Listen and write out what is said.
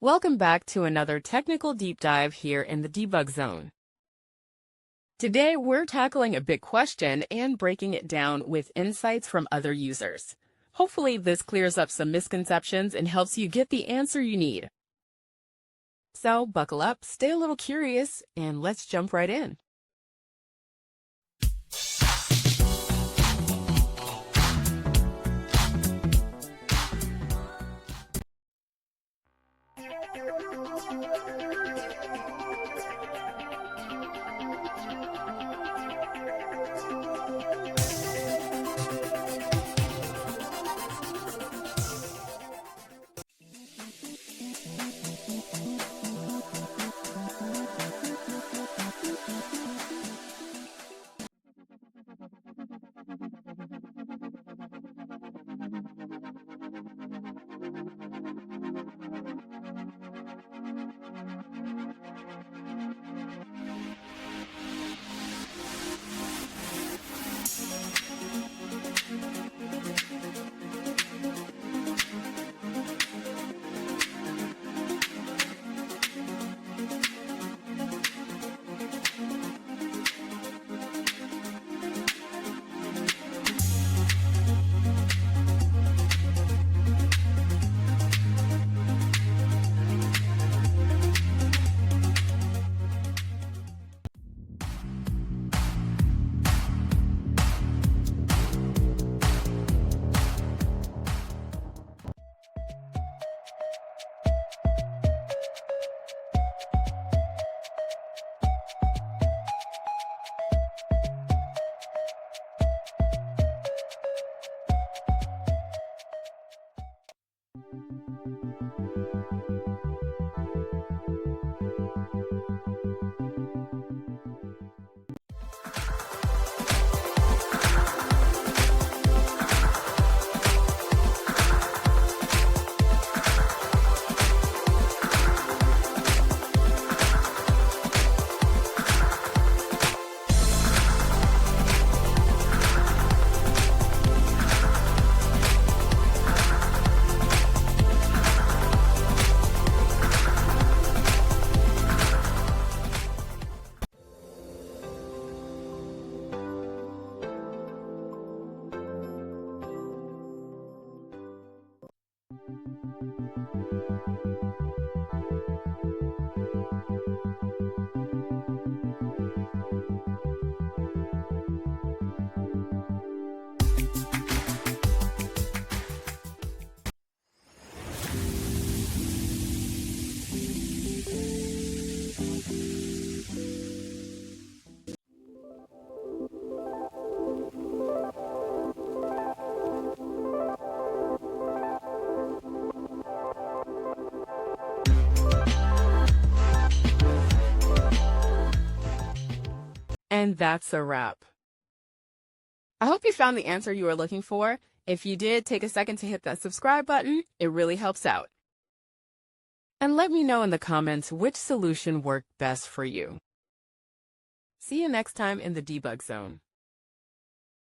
Welcome back to another technical deep dive here in the debug zone. Today, we're tackling a big question and breaking it down with insights from other users. Hopefully, this clears up some misconceptions and helps you get the answer you need. So, buckle up, stay a little curious, and let's jump right in. And that's a wrap. I hope you found the answer you were looking for. If you did, take a second to hit that subscribe button. It really helps out. And let me know in the comments which solution worked best for you. See you next time in the debug zone.